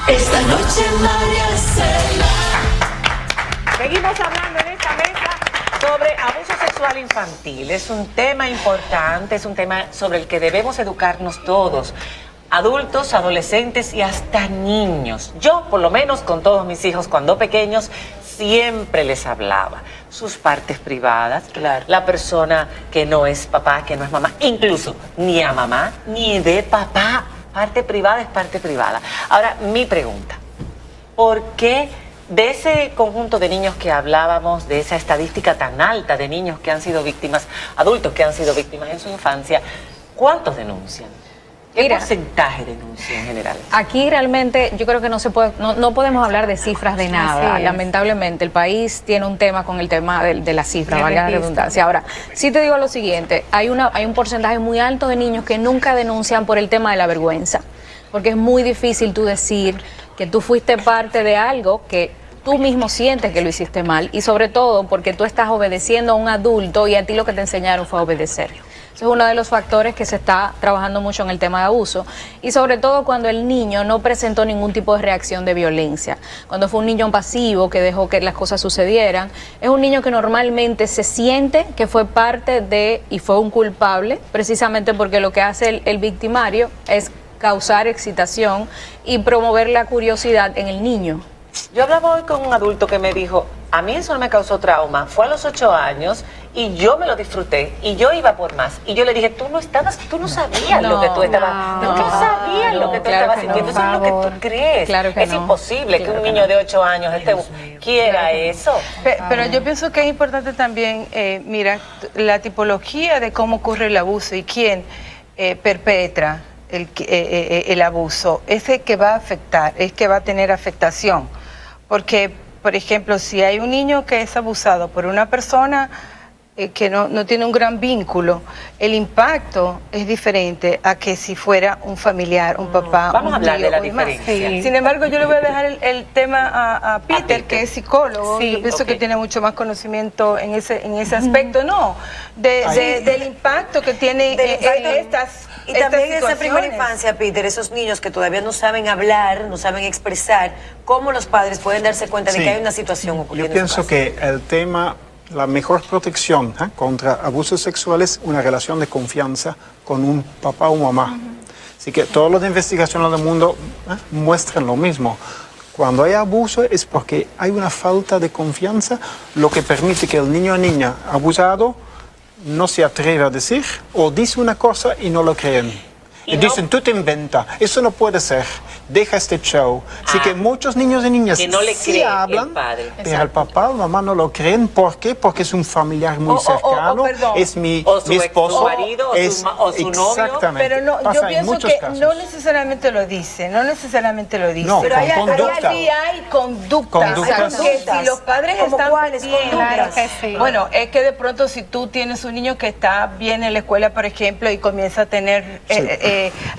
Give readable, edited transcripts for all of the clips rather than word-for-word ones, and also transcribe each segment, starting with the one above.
Esta noche María Cela. Seguimos hablando en esta mesa sobre abuso sexual infantil. Es un tema importante, es un tema sobre el que debemos educarnos todos. Adultos, adolescentes y hasta niños. Yo, por lo menos, con todos mis hijos cuando pequeños, siempre les hablaba. Sus partes privadas, claro. La persona que no es papá, que no es mamá, incluso ni a mamá ni de papá. Parte privada es parte privada. Ahora, mi pregunta, ¿por qué de ese conjunto de niños que hablábamos, de esa estadística tan alta de niños que han sido víctimas, adultos que han sido víctimas en su infancia, cuántos denuncian? ¿Qué porcentaje denuncia en general? Aquí realmente yo creo que no se puede, no podemos hablar de cifras de nada. Lamentablemente el país tiene un tema con el tema de la cifra, valga la redundancia. Ahora, sí te digo lo siguiente, hay un porcentaje muy alto de niños que nunca denuncian por el tema de la vergüenza, porque es muy difícil tú decir que tú fuiste parte de algo que tú mismo sientes que lo hiciste mal, y sobre todo porque tú estás obedeciendo a un adulto y a ti lo que te enseñaron fue a obedecer. Ese es uno de los factores que se está trabajando mucho en el tema de abuso, y sobre todo cuando el niño no presentó ningún tipo de reacción de violencia. Cuando fue un niño pasivo que dejó que las cosas sucedieran, es un niño que normalmente se siente que fue parte de y fue un culpable, precisamente porque lo que hace el victimario es causar excitación y promover la curiosidad en el niño. Yo hablaba hoy con un adulto que me dijo, a mí eso no me causó trauma, fue a los 8 años y yo me lo disfruté y yo iba por más. Y yo le dije, tú no sabías lo que tú estabas, no sabías lo que tú estabas sintiendo, eso es lo que tú crees. Claro que es imposible que un niño de 8 años quiera eso. Pero yo pienso que es importante también, mira, la tipología de cómo ocurre el abuso y quién perpetra el abuso, es el que va a afectar, es que va a tener afectación. Porque, por ejemplo, si hay un niño que es abusado por una persona que no tiene un gran vínculo, el impacto es diferente a que si fuera un familiar, un papá, Vamos un a hablar tío de la o demás. diferencia. Sí. Sin embargo, yo le voy a dejar el tema a Peter, que es psicólogo. Yo pienso que tiene mucho más conocimiento en ese aspecto, del impacto que tiene estas. Y también en esa primera infancia, Peter, esos niños que todavía no saben hablar, no saben expresar, ¿cómo los padres pueden darse cuenta de que hay una situación ocurriendo? Yo pienso que el tema, la mejor protección contra abusos sexuales, una relación de confianza con un papá o mamá. Así que todas las investigaciones del mundo muestran lo mismo. Cuando hay abuso es porque hay una falta de confianza, lo que permite que el niño o niña abusado no se atreve a decir o dice una cosa y no lo creen. Y dicen, tú te inventas, eso no puede ser, deja este show. Así que muchos niños y niñas que no le sí creen hablan, el padre. pero el papá o la mamá no lo creen. ¿Por qué? Porque es un familiar muy cercano, es mi esposo, marido, o su novio. Exactamente. Pero no, yo pienso que no necesariamente lo dice, no. Pero hay conducta. Hay conductas. Conductas. Que si los padres están bien, Claro que sí. bueno, es que de pronto si tú tienes un niño que está bien en la escuela, por ejemplo, y comienza a tener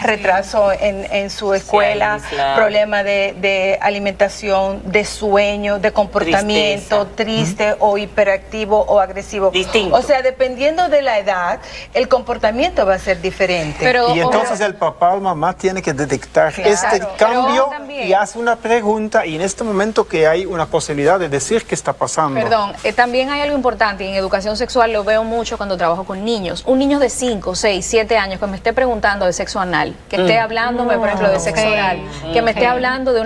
retraso en su escuela, problema de alimentación, de sueño, de comportamiento, triste o hiperactivo o agresivo. Distinto. O sea, dependiendo de la edad, el comportamiento va a ser diferente. Y entonces el papá o mamá tiene que detectar este cambio y hace una pregunta, y en este momento que hay una posibilidad de decir qué está pasando. Perdón, también hay algo importante, y en educación sexual lo veo mucho cuando trabajo con niños. Un niño de 5, 6, 7 años que me esté preguntando de sexo anal, que esté hablándome, por ejemplo, de sexo oral, que me esté hablando de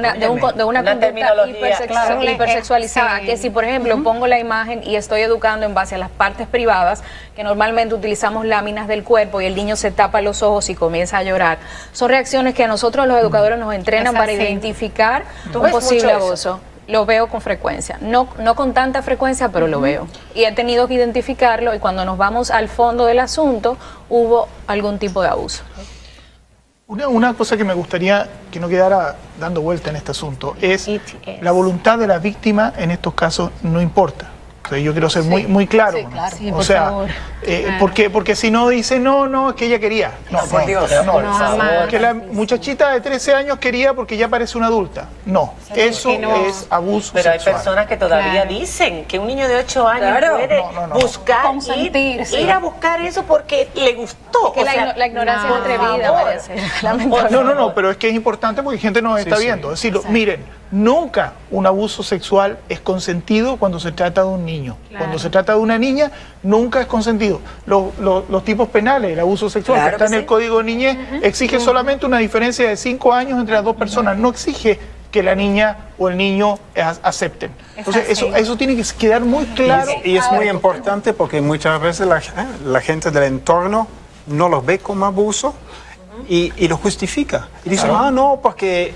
una conducta hipersexualizada, que si, por ejemplo, pongo la imagen y estoy educando en base a las partes privadas, que normalmente utilizamos láminas del cuerpo y el niño se tapa los ojos y comienza a llorar, son reacciones que a nosotros los educadores nos entrenan para identificar un posible abuso. Lo veo con frecuencia, no con tanta frecuencia, pero lo veo. Y he tenido que identificarlo, y cuando nos vamos al fondo del asunto, hubo algún tipo de abuso. Una cosa que me gustaría que no quedara dando vuelta en este asunto es la voluntad de la víctima en estos casos no importa. Entonces yo quiero ser muy claro. Sí, claro. Sí, O por sea, favor. porque si no dice, no, es que ella quería. No, por Dios. no, Por favor. que la muchachita de 13 años quería porque ya parece una adulta. No, eso es abuso Pero hay sexual. personas que todavía Claro. dicen que un niño de 8 años Claro. puede No. buscar, Consentirse. ir a buscar eso porque le gustó. Que O sea, la ignorancia por es atrevida, favor. parece. Lamentablemente. No, pero es que es importante porque gente nos está viendo. Es decir, miren, nunca un abuso sexual es consentido cuando se trata de un niño. Cuando se trata de una niña, nunca es consentido. Los tipos penales, el abuso sexual Claro que está que en el sí. Código de Niñez, exige solamente una diferencia de 5 años entre las dos personas. No exige que la niña o el niño acepten. Entonces, eso tiene que quedar muy claro. Y es muy importante porque muchas veces la gente del entorno no los ve como abuso y lo justifica. Y dice, no, porque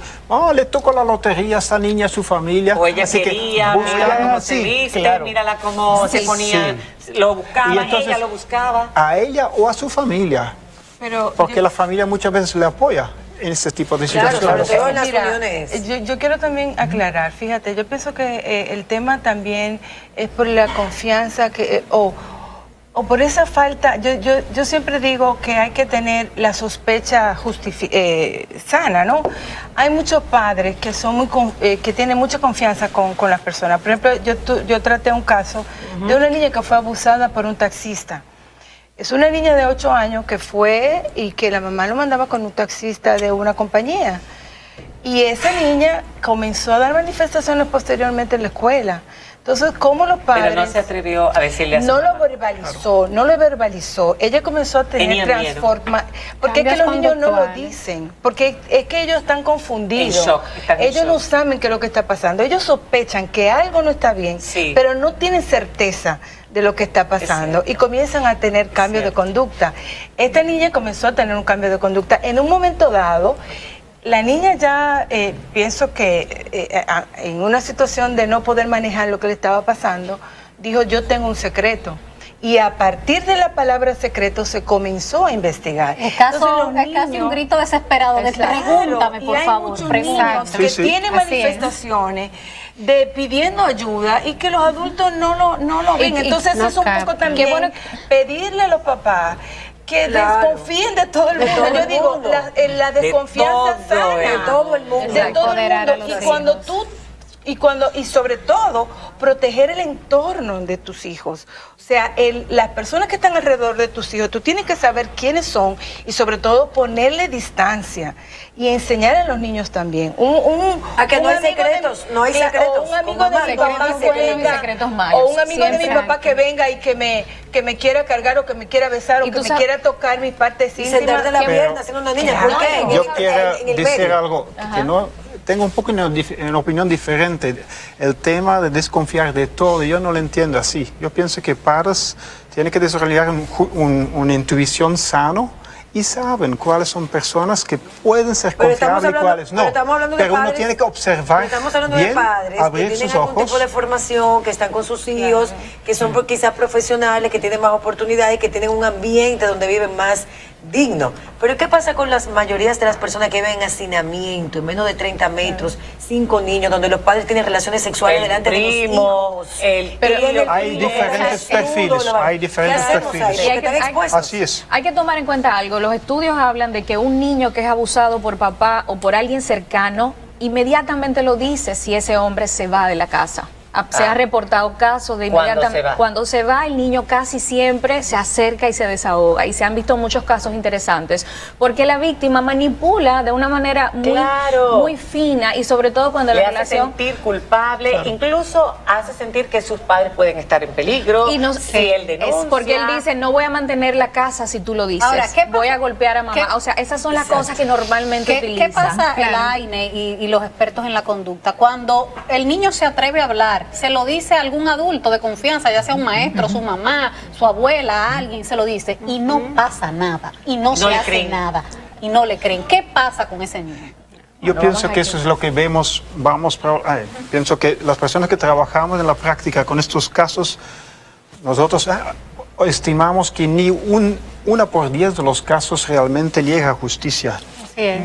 le tocó la lotería a esa niña, a su familia. O ella así que quería, busca- mírala cómo se sí, viste, claro. mírala cómo se ponía, lo buscaba, Y entonces, ella lo buscaba. a ella o a su familia, Pero porque la familia muchas veces le apoya en ese tipo de Claro, situaciones. sobre todo en las Mira, uniones. yo quiero también aclarar, fíjate, yo pienso que el tema también es por la confianza que o por esa falta, yo siempre digo que hay que tener la sospecha sana, ¿no? Hay muchos padres que son que tienen mucha confianza con las personas. Por ejemplo, yo traté un caso de una niña que fue abusada por un taxista. Es una niña de 8 años que fue y que la mamá lo mandaba con un taxista de una compañía. Y esa niña comenzó a dar manifestaciones posteriormente en la escuela. Entonces, ¿cómo los padres? Pero no se atrevió a decirle a su No mamá. lo verbalizó, no lo verbalizó. Ella comenzó a tener Tenía miedo. transformación. Porque es que Cambios los niños no lo conductuales. dicen. Porque es que ellos están confundidos. En shock, están en Ellos no shock. saben qué es lo que está pasando. Ellos sospechan que algo no está bien, Sí. pero no tienen certeza de lo que está pasando y comienzan a tener cambios de conducta. Esta niña comenzó a tener un cambio de conducta. En un momento dado, la niña ya, pienso que en una situación de no poder manejar lo que le estaba pasando, dijo, yo tengo un secreto. Y a partir de la palabra secreto se comenzó a investigar. Es casi Entonces, un grito desesperado de Claro, pregúntame, y por hay favor, muchos pregúntame. niños que Sí, sí. tienen Así es. manifestaciones de pidiendo ayuda y que los adultos no lo ven. Y Entonces no es un poco captan. también Qué bueno pedirle a los papás que Claro. desconfíen de todo el De mundo. todo Yo el digo, mundo. la desconfianza todo, sana. de todo el mundo. De todo el Empoderar a mundo. los Y cuando hijos. tú y sobre todo proteger el entorno de tus hijos. O sea, las personas que están alrededor de tus hijos, tú tienes que saber quiénes son y sobre todo ponerle distancia y enseñar a los niños también. A que no hay amigo secretos, no hay secretos. O un amigo Con de mamá, mi con papá mamá que secretos venga, y secretos malos. o un amigo de mi Siempre papá hay. que venga y que me quiera cargar o que me quiera besar o Y que tú me sabes- quiera tocar mis partes Y íntimas. sentarte la Que- pierna, siendo una niña. Claro. ¿Por qué? En Yo el- quiero en el decir medio. algo que no tengo un poco una opinión diferente. El tema de desconfiar de todo, yo no lo entiendo así. Yo pienso que padres tienen que desarrollar una intuición sano y saben cuáles son personas que pueden ser Pero estamos confiables y hablando- cuáles no. pero estamos hablando de Pero uno padres- tiene que observar Pero estamos hablando bien, de padres que abrir tienen sus algún ojos. tipo de formación, que están con sus hijos, que son quizás profesionales, que tienen más oportunidades, que tienen un ambiente donde viven más digno. Pero ¿qué pasa con las mayorías de las personas que viven en hacinamiento, en menos de 30 metros, 5 niños, donde los padres tienen relaciones sexuales El delante de los primo, hijos? el Pero tío. Hay diferentes perfiles, hay diferentes ¿Qué hacemos perfiles. ahí? Y hay Porque que- están hay- expuestos. Así es. Hay que tomar en cuenta algo. Los estudios hablan de que un niño que es abusado por papá o por alguien cercano, inmediatamente lo dice si ese hombre se va de la casa. Se ha reportado casos de ¿Cuándo inmediatamente. se va? Cuando se va, el niño casi siempre se acerca y se desahoga. Y se han visto muchos casos interesantes. Porque la víctima manipula de una manera Claro. muy fina y sobre todo cuando Le la hace relación... sentir culpable, incluso hace sentir que sus padres pueden estar en peligro. Y no, si él denuncia. es porque él dice, no voy a mantener la casa si tú lo dices. Ahora, ¿qué pasa? Voy a golpear a mamá. ¿Qué- O sea, esas son las cosas que normalmente ¿Qué utilizan. pasa el Claro. AINE y los expertos en la conducta? Cuando el niño se atreve a hablar, se lo dice a algún adulto de confianza, ya sea un maestro, su mamá, su abuela, alguien se lo dice, y no pasa nada, y no se le hace creen. nada, y no le creen. ¿Qué pasa con ese niño? Yo pienso que eso es lo que vemos, pienso que las personas que trabajamos en la práctica con estos casos, nosotros estimamos que ni una por 10 de los casos realmente llega a justicia.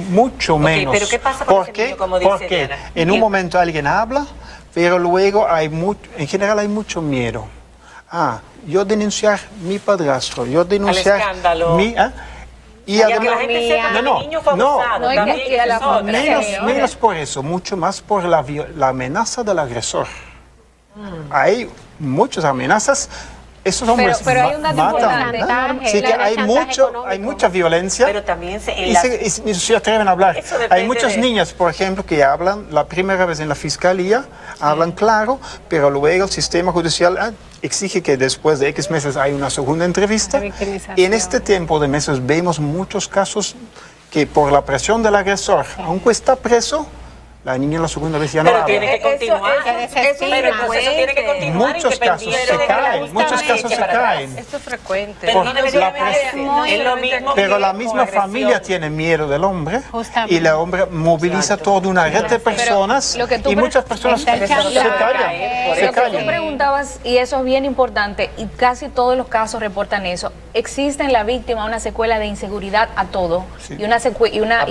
Mucho menos. pero ¿qué pasa con ¿Por ese qué? niño, como dice Porque Diana? en un momento alguien habla, pero luego en general hay mucho miedo. Yo denunciar mi padrastro, yo denunciar escándalo. y Ya además, que la gente sepa que el niño fue abusado, también y a la es otra. menos por eso, mucho más por la amenaza del agresor. Hay muchas amenazas. Esos hombres pero hay un dato matan. importante. Sí, que hay mucha violencia. Pero también Y se atreven a hablar. Eso depende Hay muchas de- niñas, por ejemplo, que hablan la primera vez en la fiscalía, hablan claro, pero luego el sistema judicial exige que después de X meses hay una segunda entrevista. Y en este tiempo de meses vemos muchos casos que por la presión del agresor, aunque está preso, la niña la segunda vez ya no Pero habla. tiene que continuar. eso Pero el proceso tiene que continuar. Muchos casos independiente se de que la caen, muchos justicia casos se eche para atrás. caen. Esto es frecuente. Pero no Por debería la haber presión. es lo mismo Pero que la con misma agresión. familia tiene miedo del hombre Justamente. y el hombre moviliza toda una red de personas lo que tú y muchas personas está el se chantaje, callan. por Se Lo que tú callan. preguntabas, y eso es bien importante, y casi todos los casos reportan eso, existe en la víctima una secuela de inseguridad a todo. Sí. Y una A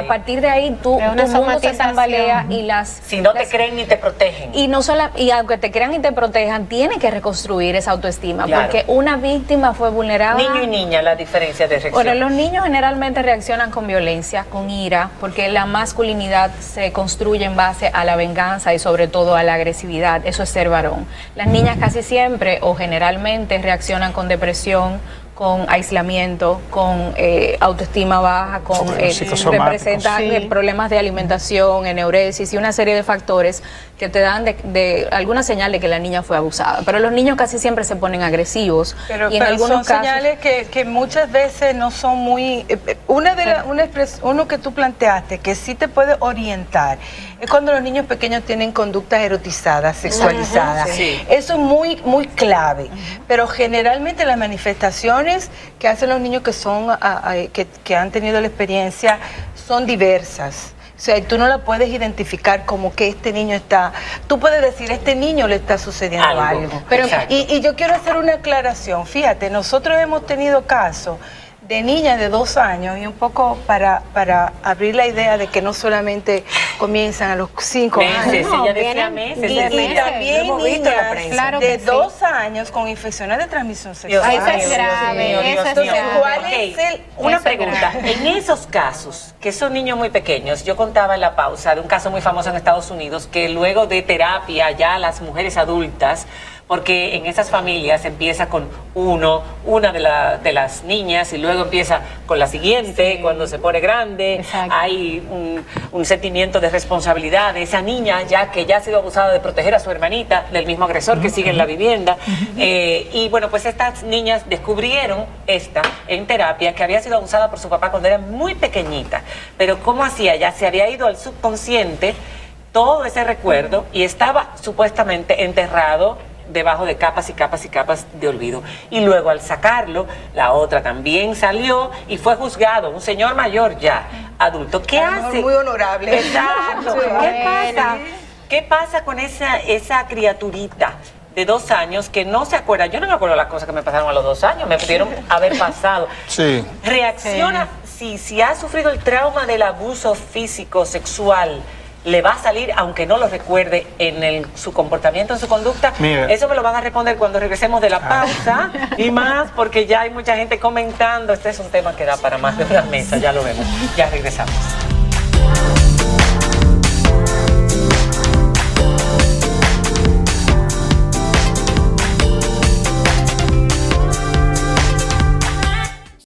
partir de ahí. tu De una mundo se somatización. tambalea y Si no te creen ni te protegen. y no solo, y aunque te crean y te protejan, tienen que reconstruir esa autoestima, Claro. porque una víctima fue vulnerada. Niño y niña, la diferencia de reacción. Bueno, los niños generalmente reaccionan con violencia, con ira, porque la masculinidad se construye en base a la venganza y sobre todo a la agresividad. Eso es ser varón. Las niñas casi siempre o generalmente reaccionan con depresión, con aislamiento, con autoestima baja, con Psicosomáticos. representan problemas de alimentación, eneuresis y una serie de factores que te dan de alguna señal de que la niña fue abusada. Pero los niños casi siempre se ponen agresivos Pero, y en pero algunos son casos señales que muchas veces no son muy... uno que tú planteaste que sí te puede orientar es cuando los niños pequeños tienen conductas erotizadas, sexualizadas. Sí. Eso es muy, muy clave. Pero generalmente las manifestaciones que hacen los niños que han tenido la experiencia son diversas. O sea, tú no la puedes identificar como que este niño está... Tú puedes decir, este niño le está sucediendo algo. Pero, exacto. y yo quiero hacer una aclaración. Fíjate, nosotros hemos tenido casos de niñas de 2 años y un poco para abrir la idea de que no solamente comienzan a los 5 Meses, años. ella decía vienen meses. Y de meses. también Lo hemos visto en la niñas prensa. Claro de que sí. 2 años con infecciones de transmisión Dios sexual. Eso es mío, grave, Dios mío, eso es Dios mío. grave. ¿Cuál Ok, es una Eso es pregunta. grave. En esos casos, que son niños muy pequeños, yo contaba en la pausa de un caso muy famoso en Estados Unidos, que luego de terapia ya las mujeres adultas, porque en esas familias empieza con una de las niñas y luego empieza con la siguiente, cuando se pone grande, Exacto. hay un sentimiento de responsabilidad de esa niña ya que ya ha sido abusada de proteger a su hermanita del mismo agresor que sigue en la vivienda. Y bueno, pues estas niñas descubrieron en terapia que había sido abusada por su papá cuando era muy pequeñita, pero ¿cómo hacía? Ya se había ido al subconsciente todo ese recuerdo y estaba supuestamente enterrado debajo de capas y capas y capas de olvido. Y luego al sacarlo, la otra también salió y fue juzgado, un señor mayor ya, adulto. ¿Qué A lo mejor hace? muy honorable. Exacto. Sí. ¿Qué pasa? ¿Qué pasa con esa criaturita de 2 años que no se acuerda? Yo no me acuerdo las cosas que me pasaron a los 2 años, me pudieron haber pasado. Sí. Reacciona, si ha sufrido el trauma del abuso físico, sexual, le va a salir, aunque no lo recuerde, en su comportamiento, en su conducta. Mira. Eso me lo van a responder cuando regresemos de la pausa y más, porque ya hay mucha gente comentando. Este es un tema que da para más de una mesa, ya lo vemos. Ya regresamos.